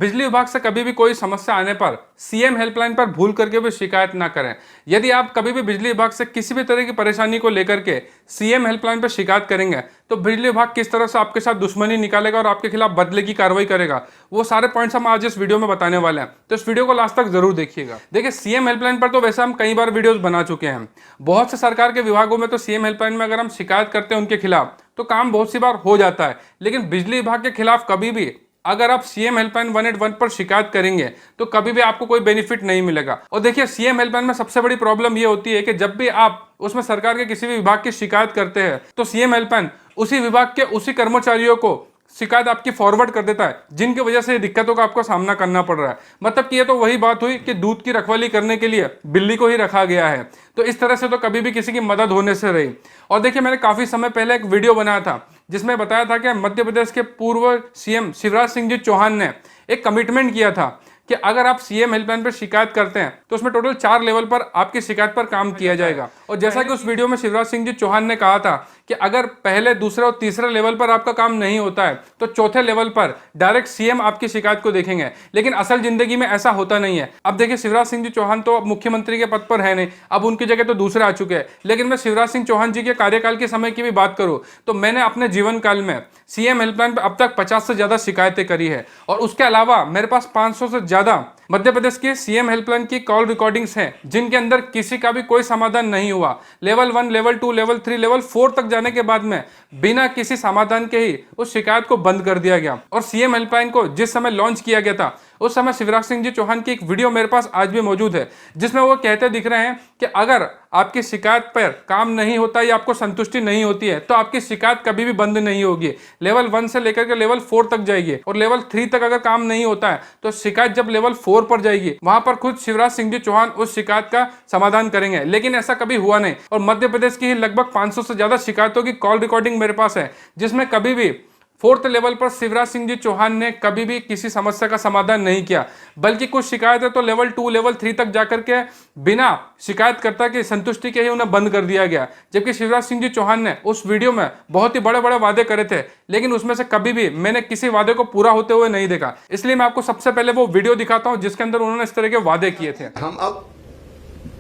बिजली विभाग से कभी भी कोई समस्या आने पर सीएम हेल्पलाइन पर भूल करके भी शिकायत ना करें। यदि आप कभी भी बिजली विभाग से किसी भी तरह की परेशानी को लेकर के सीएम हेल्पलाइन पर शिकायत करेंगे तो बिजली विभाग किस तरह से आपके साथ दुश्मनी निकालेगा और आपके खिलाफ बदले की कार्रवाई करेगा, वो सारे पॉइंट्स हम आज इस वीडियो में बताने वाले हैं। तो इस वीडियो को लास्ट तक जरूर देखिएगा। देखिए, सीएम हेल्पलाइन पर तो वैसे हम कई बार वीडियोस बना चुके हैं। बहुत से सरकार के विभागों में तो सीएम हेल्पलाइन में अगर हम शिकायत करते हैं उनके खिलाफ तो काम बहुत सी बार हो जाता है, लेकिन बिजली विभाग के खिलाफ कभी भी अगर आप सीएम हेल्पलाइन 181 पर शिकायत करेंगे तो कभी भी आपको कोई बेनिफिट नहीं मिलेगा। और देखिए, सीएम हेल्पलाइन में सबसे बड़ी प्रॉब्लम ये होती है कि जब भी आप उसमें सरकार के किसी भी विभाग की शिकायत करते हैं तो सीएम हेल्पलाइन उसी विभाग के उसी कर्मचारियों को शिकायत आपकी फॉरवर्ड कर देता है, जिनकी वजह से दिक्कतों का आपको सामना करना पड़ रहा है। मतलब कि ये तो वही बात हुई कि दूध की रखवाली करने के लिए बिल्ली को ही रखा गया है। तो इस तरह से तो कभी भी किसी की मदद होने से रही। और देखिए, मैंने काफी समय पहले एक वीडियो बनाया था जिसमें बताया था कि मध्य प्रदेश के पूर्व सीएम शिवराज सिंह जी चौहान ने एक कमिटमेंट किया था कि अगर आप सीएम हेल्पलाइन पर शिकायत करते हैं तो उसमें टोटल 4 लेवल पर आपकी शिकायत पर काम किया जाएगा। और जैसा कि उस वीडियो में शिवराज सिंह जी चौहान ने कहा था कि अगर पहले, दूसरे और तीसरे लेवल पर आपका काम नहीं होता है तो चौथे लेवल पर डायरेक्ट सीएम आपकी शिकायत को देखेंगे। लेकिन असल जिंदगी में ऐसा होता नहीं है। अब देखिए, शिवराज सिंह जी चौहान तो अब मुख्यमंत्री के पद पर है नहीं, अब उनकी जगह तो दूसरे आ चुके हैं। लेकिन मैं शिवराज सिंह चौहान जी के कार्यकाल के समय की भी बात करूं तो मैंने अपने जीवन काल में सीएम हेल्पलाइन पर अब तक 50 से ज्यादा शिकायतें करी है। और उसके अलावा मेरे पास 500 से ज्यादा मध्य प्रदेश की सीएम हेल्पलाइन की कॉल रिकॉर्डिंग्स हैं जिनके अंदर किसी का भी कोई समाधान नहीं हुआ। लेवल 1, लेवल 2, लेवल 3, लेवल 4 तक जाने के बाद में बिना किसी समाधान के ही उस शिकायत को बंद कर दिया गया। और सीएम हेल्पलाइन को जिस समय लॉन्च किया गया था उस समय शिवराज सिंह जी चौहान की एक वीडियो मेरे पास आज भी मौजूद है जिसमें वो कहते दिख रहे हैं कि अगर आपकी शिकायत पर काम नहीं होता या आपको संतुष्टि नहीं होती है तो आपकी शिकायत कभी भी बंद नहीं होगी। लेवल 1 से लेकर के लेवल 4 तक जाएगी और लेवल 3 तक अगर काम नहीं होता है तो शिकायत जब लेवल 4 पर जाएगी वहां पर खुद शिवराज सिंह जी चौहान उस शिकायत का समाधान करेंगे। लेकिन ऐसा कभी हुआ नहीं। और मध्य प्रदेश की ही लगभग 500 से ज्यादा शिकायतों की कॉल रिकॉर्डिंग मेरे पास है जिसमें कभी भी 4th लेवल पर शिवराज सिंह जी चौहान ने कभी भी किसी समस्या का समाधान नहीं किया, बल्कि कुछ शिकायतें तो लेवल 2, लेवल 3 तक जाकर के बिना शिकायतकर्ता की संतुष्टि के ही उन्हें बंद कर दिया गया। जबकि शिवराज सिंह जी चौहान ने उस वीडियो में बहुत ही बड़े बड़े वादे करे थे, लेकिन उसमें से कभी भी मैंने किसी वादे को पूरा होते हुए नहीं देखा। इसलिए मैं आपको सबसे पहले वो वीडियो दिखाता हूं जिसके अंदर उन्होंने इस तरह के वादे किए थे। हम अब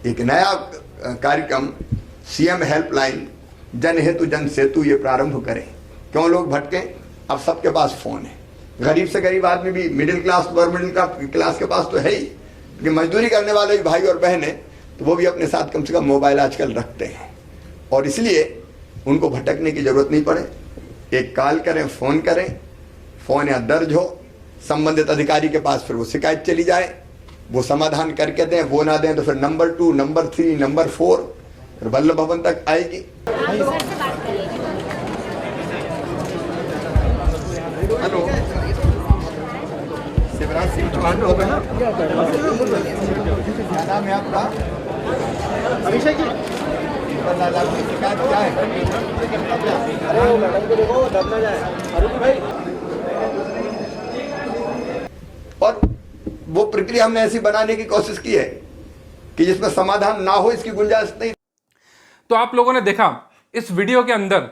एक नया कार्यक्रम सीएम हेल्पलाइन जन हेतु जन सेतु ये प्रारंभ करें। क्यों लोग भटके? अब सबके पास फोन है। गरीब से गरीब आदमी भी, middle class, lower middle class के पास तो है ही, कि मजदूरी करने वाले भी भाई और बहन है तो वो भी अपने साथ कम से कम मोबाइल आजकल रखते हैं और इसलिए उनको भटकने की जरूरत नहीं पड़े। एक कॉल करें, फोन करें, फोन या दर्ज हो संबंधित अधिकारी के पास, फिर वो शिकायत चली जाए, वो समाधान करके दें, वो ना दें तो फिर नंबर 2, नंबर 3, नंबर 4 फिर वल्लभ भवन तक आएगी। हेलो, शिवराज सिंह चौहान होगा ना? क्या नाम है आपका? अभिषेक जी। आपकी शिकायत क्या है? अरे मैडम को देखो, दब ना जाए। अरुण भाई। और वो प्रक्रिया हमने ऐसी बनाने की कोशिश की है कि जिसमें समाधान ना हो इसकी गुंजाइश नहीं। तो आप लोगों ने देखा इस वीडियो के अंदर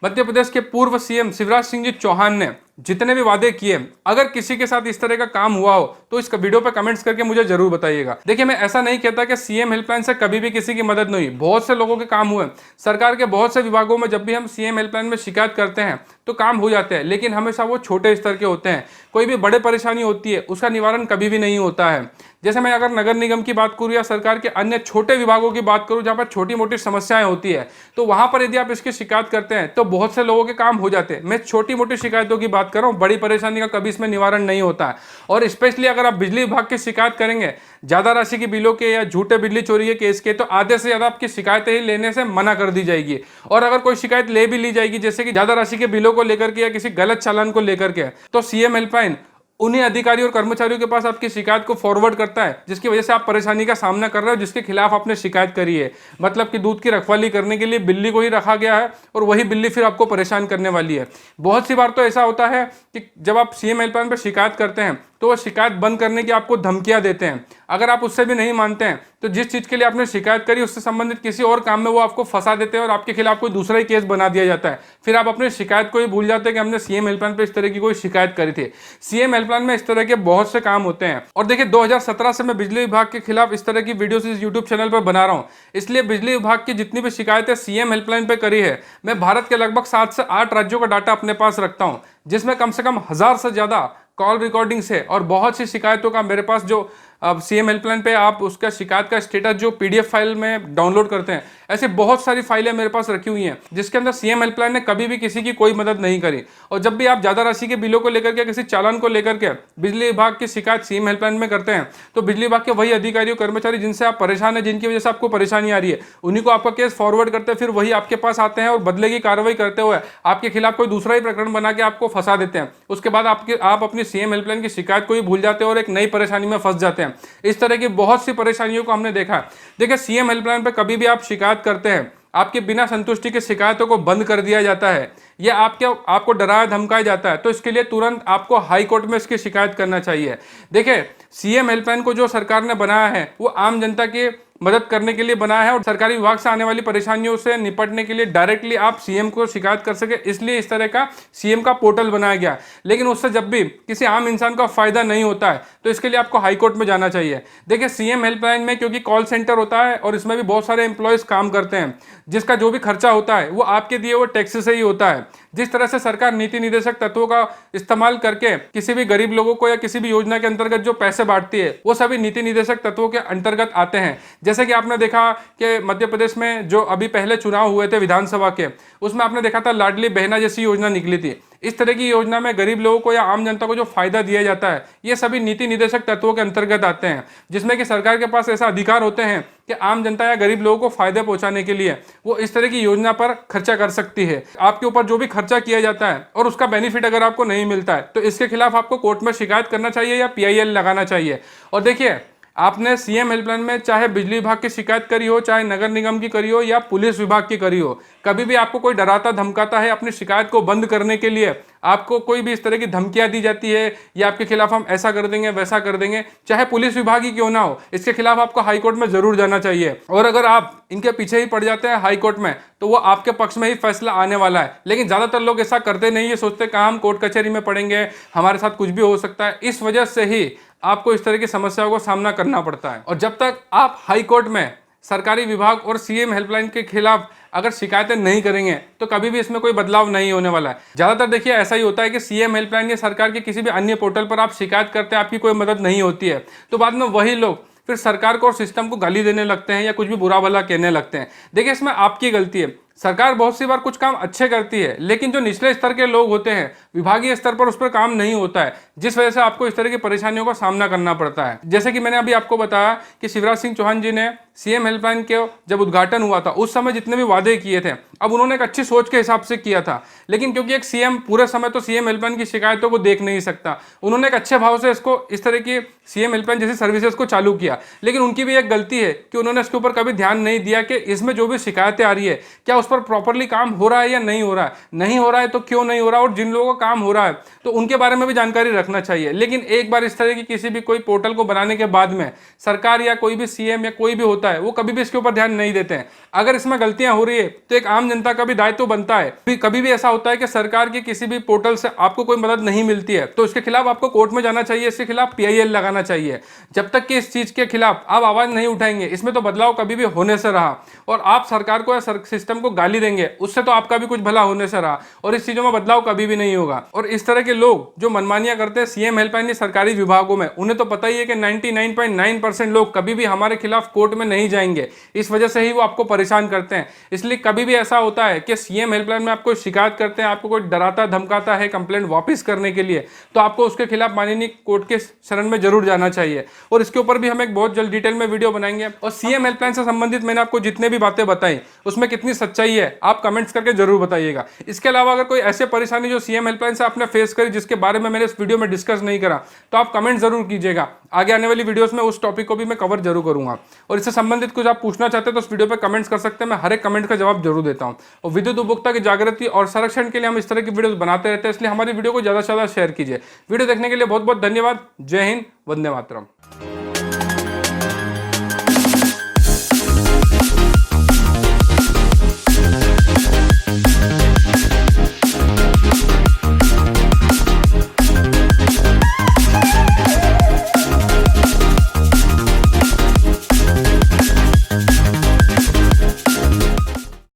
मध्य प्रदेश के पूर्व सीएम शिवराज सिंह जी चौहान ने जितने भी वादे किए, अगर किसी के साथ इस तरह का काम हुआ हो तो इस वीडियो पे कमेंट्स करके मुझे जरूर बताइएगा। देखिए, मैं ऐसा नहीं कहता कि सीएम हेल्पलाइन से कभी भी किसी की मदद नहीं हुई। बहुत से लोगों के काम हुए। सरकार के बहुत से विभागों में जब भी हम सीएम हेल्पलाइन में शिकायत करते हैं तो काम हो जाते हैं, लेकिन हमेशा वो छोटे स्तर के होते हैं। कोई भी बड़े परेशानी होती है उसका निवारण कभी भी नहीं होता है। जैसे मैं अगर नगर निगम की बात करूं या सरकार के अन्य छोटे विभागों की बात करूं जहां पर छोटी मोटी समस्याएं होती है तो वहां पर यदि आप इसकी शिकायत करते हैं तो बहुत से लोगों के काम हो जाते हैं। मैं छोटी मोटी शिकायतों की बात कर रहा हूं, बड़ी परेशानी का कभी इसमें निवारण नहीं होता है। और स्पेशली अगर आप बिजली विभाग की शिकायत करेंगे ज्यादा राशि की बिलों के या झूठे बिजली चोरी के केस के, तो आधे से ज्यादा आपकी शिकायतें ही लेने से मना कर दी जाएगी। और अगर कोई शिकायत ले भी ली जाएगी जैसे कि ज्यादा राशि के बिलों को लेकर के या किसी गलत चालान को लेकर के, तो सीएम हेल्पलाइन उन्हीं अधिकारियों और कर्मचारियों के पास आपकी शिकायत को फॉरवर्ड करता है जिसकी वजह से आप परेशानी का सामना कर रहे हो, जिसके खिलाफ आपने शिकायत करी है। मतलब कि दूध की रखवाली करने के लिए बिल्ली को ही रखा गया है और वही बिल्ली फिर आपको परेशान करने वाली है। बहुत सी बार तो ऐसा होता है कि जब आप सीएम हेल्पलाइन पर शिकायत करते हैं तो वो शिकायत बंद करने की आपको धमकियां देते हैं। अगर आप उससे भी नहीं मानते हैं तो जिस चीज़ के लिए आपने शिकायत करी उससे संबंधित किसी और काम में वो आपको फंसा देते हैं और आपके खिलाफ कोई दूसरा ही केस बना दिया जाता है। फिर आप अपनी शिकायत को ही भूल जाते हैं कि हमने सीएम हेल्पलाइन पे इस तरह की कोई शिकायत करी थी। सीएम हेल्पलाइन में इस तरह के बहुत से काम होते हैं। और देखिए 2017 से मैं बिजली विभाग के खिलाफ इस तरह की वीडियोस इस यूट्यूब चैनल पर बना रहा हूँ, इसलिए बिजली विभाग की जितनी भी शिकायतें सीएम हेल्पलाइन पे करी है, मैं भारत के लगभग 7 से 8 राज्यों का डाटा अपने पास रखता हूँ, जिसमें कम से कम 1000 से ज्यादा कॉल रिकॉर्डिंग्स है और बहुत सी शिकायतों का मेरे पास जो सीएम हेल्पलाइन पे आप उसका शिकायत का स्टेटस जो पीडीएफ फाइल में डाउनलोड करते हैं, ऐसे बहुत सारी फाइलें मेरे पास रखी हुई हैं जिसके अंदर सीएम हेल्पलाइन ने कभी भी किसी की कोई मदद नहीं करी। और जब भी आप ज़्यादा राशि के बिलों को लेकर के किसी चालान को लेकर के बिजली विभाग की शिकायत सीएम हेल्पलाइन में करते हैं तो बिजली विभाग के वही अधिकारी कर्मचारी जिनसे आप परेशान हैं, जिनकी वजह से आपको परेशानी आ रही है, उन्हीं को आपका केस फॉरवर्ड करते हैं, फिर वही आपके पास आते हैं और बदले की कार्रवाई करते हुए आपके खिलाफ कोई दूसरा ही प्रकरण बना के आपको फंसा देते हैं। उसके बाद आप अपनी सीएम हेल्पलाइन की शिकायत को ही भूल जाते हैं और एक नई परेशानी में फंस जाते हैं। इस तरह की बहुत सी परेशानियों को हमने देखा है। देखिए सीएम हेल्पलाइन पे कभी भी आप शिकायत करते हैं, आपके बिना संतुष्टि के शिकायतों को बंद कर दिया जाता है या आपको डराया धमकाया जाता है, तो इसके लिए तुरंत आपको हाई कोर्ट में इसकी शिकायत करना चाहिए। देखिए सीएम हेल्पलाइन को जो सरकार ने बनाया है वो आम जनता की मदद करने के लिए बनाया है और सरकारी विभाग से आने वाली परेशानियों से निपटने के लिए डायरेक्टली आप सीएम को शिकायत कर सके, इसलिए इस तरह का सीएम का पोर्टल बनाया गया। लेकिन उससे जब भी किसी आम इंसान का फायदा नहीं होता है तो इसके लिए आपको हाई कोर्ट में जाना चाहिए। देखिए सीएम हेल्पलाइन में क्योंकि कॉल सेंटर होता है और इसमें भी बहुत सारे एम्प्लॉयज काम करते हैं, जिसका जो भी खर्चा होता है वो आपके दिए हुए टैक्स से ही होता है। जिस तरह से सरकार नीति निर्देशक तत्वों का इस्तेमाल करके किसी भी गरीब लोगों को या किसी भी योजना के अंतर्गत जो पैसे बांटती है वो सभी नीति निर्देशक तत्वों के अंतर्गत आते हैं। जैसे कि आपने देखा कि मध्य प्रदेश में जो अभी पहले चुनाव हुए थे विधानसभा के, उसमें आपने देखा था लाडली बहना जैसी योजना निकली थी। इस तरह की योजना में गरीब लोगों को या आम जनता को जो फायदा दिया जाता है ये सभी नीति निर्देशक तत्वों के अंतर्गत आते हैं, जिसमें कि सरकार के पास ऐसा अधिकार होते हैं कि आम जनता या गरीब लोगों को फायदे पहुंचाने के लिए वो इस तरह की योजना पर खर्चा कर सकती है। आपके ऊपर जो भी खर्चा किया जाता है और उसका बेनिफिट अगर आपको नहीं मिलता है तो इसके खिलाफ आपको कोर्ट में शिकायत करना चाहिए या PIL लगाना चाहिए। और देखिए आपने सीएम हेल्पलाइन में चाहे बिजली विभाग की शिकायत करी हो, चाहे नगर निगम की करी हो या पुलिस विभाग की करी हो, कभी भी आपको कोई डराता धमकाता है अपनी शिकायत को बंद करने के लिए, आपको कोई भी इस तरह की धमकियां दी जाती है या आपके खिलाफ हम ऐसा कर देंगे वैसा कर देंगे, चाहे पुलिस विभाग ही क्यों ना हो, इसके खिलाफ आपको हाई कोर्ट में जरूर जाना चाहिए। और अगर आप इनके पीछे ही पड़ जाते हैं हाई कोर्ट में तो वो आपके पक्ष में ही फैसला आने वाला है। लेकिन ज्यादातर लोग ऐसा करते नहीं है, सोचते कहाँ हम कोर्ट कचहरी में पड़ेंगे, हमारे साथ कुछ भी हो सकता है। इस वजह से ही आपको इस तरह की समस्याओं का सामना करना पड़ता है। और जब तक आप हाई कोर्ट में सरकारी विभाग और सीएम हेल्पलाइन के खिलाफ अगर शिकायतें नहीं करेंगे तो कभी भी इसमें कोई बदलाव नहीं होने वाला है। ज्यादातर देखिए ऐसा ही होता है कि सीएम हेल्पलाइन या सरकार के किसी भी अन्य पोर्टल पर आप शिकायत करते हैं, आपकी कोई मदद नहीं होती है, तो बाद में वही लोग फिर सरकार को और सिस्टम को गाली देने लगते हैं या कुछ भी बुरा भला कहने लगते हैं। देखिए इसमें आपकी गलती है। सरकार बहुत सी बार कुछ काम अच्छे करती है, लेकिन जो निचले स्तर के लोग होते हैं विभागीय स्तर पर उस पर काम नहीं होता है, जिस वजह से आपको इस तरह की परेशानियों का सामना करना पड़ता है। जैसे कि मैंने अभी आपको बताया कि शिवराज सिंह चौहान जी ने सीएम हेल्पलाइन के जब उद्घाटन हुआ था उस समय जितने भी वादे किए थे, अब उन्होंने एक अच्छी सोच के हिसाब से किया था, लेकिन क्योंकि एक सीएम पूरे समय तो सीएम हेल्पलाइन की शिकायतों को देख नहीं सकता, उन्होंने एक अच्छे भाव से इसको इस तरह की सीएम हेल्पलाइन जैसी सर्विसेज को चालू किया। लेकिन उनकी भी एक गलती है कि उन्होंने इसके ऊपर कभी ध्यान नहीं दिया कि इसमें जो भी शिकायतें आ रही है क्या उस पर प्रॉपरली काम हो रहा है या नहीं हो रहा है, नहीं हो रहा है तो क्यों नहीं हो रहा है, और जिन लोगों का काम हो रहा है तो उनके बारे में भी जानकारी रखना चाहिए। लेकिन एक बार इस तरह की किसी भी कोई पोर्टल को बनाने के बाद में सरकार या कोई भी सीएम या कोई भी होता है वो कभी भी इसके ऊपर ध्यान नहीं देते हैं। अगर इसमें गलतियां हो रही है तो एक आम जनता का भी दायित्व बनता है। कभी भी ऐसा होता है कि सरकार के किसी भी पोर्टल से आपको कोई मदद नहीं मिलती है तो इसके खिलाफ आपको कोर्ट में जाना चाहिए, इसके खिलाफ PIL लगाना चाहिए। जब तक कि इस चीज के खिलाफ आप आवाज नहीं उठाएंगे इसमें तो बदलाव कभी भी होने से रहा, और आप सरकार को या सिस्टम को गाली देंगे उससे तो आपका भी कुछ भला होने से रहा, और इस चीजों में बदलाव कभी भी नहीं होगा। और इस तरह के लोग जो मनमानियां करते हैं सीएम हेल्पलाइन सरकारी विभागों में, उन्हें तो पता ही है कि 99.9% लोग कभी भी हमारे खिलाफ कोर्ट में नहीं जाएंगे, इस वजह से ही वो आपको परेशान करते हैं। इसलिए कभी भी ऐसा होता है कि सीएम हेल्पलाइन में आपको शिकायत करते हैं, आपको कोई डराता धमकाता है कंप्लेंट वापस करने के लिए, तो आपको उसके खिलाफ माननीय कोर्ट के शरण में जरूर जाना चाहिए। और इसके ऊपर भी हम एक बहुत जल्द डिटेल में वीडियो बनाएंगे। और सीएम हेल्पलाइन से संबंधित मैंने आपको जितने भी बातें बताई उसमें कितनी सच्चाई सही है, आप कमेंट्स करके जरूर बताइएगा। इसके अलावा अगर कोई ऐसे परेशानी जो सीएम हेल्पलाइन से आपने फेस करी जिसके बारे में मैंने इस वीडियो में डिस्कस नहीं करा, तो आप कमेंट जरूर कीजिएगा। आगे आने वाली वीडियोस में उस टॉपिक को भी मैं कवर जरूर करूंगा। और इससे संबंधित कुछ आप पूछना चाहते हैं तो उस वीडियो पर कमेंट्स कर सकते हैं, मैं हर एक कमेंट का जवाब जरूर देता हूं। और विद्युत उपभोक्ता की जागृति और संरक्षण के लिए हम इस तरह की वीडियोस बनाते रहते हैं, इसलिए हमारी वीडियो को ज्यादा से ज्यादा शेयर कीजिए। वीडियो देखने के लिए बहुत बहुत धन्यवाद। जय हिंद, वंदे मातरम।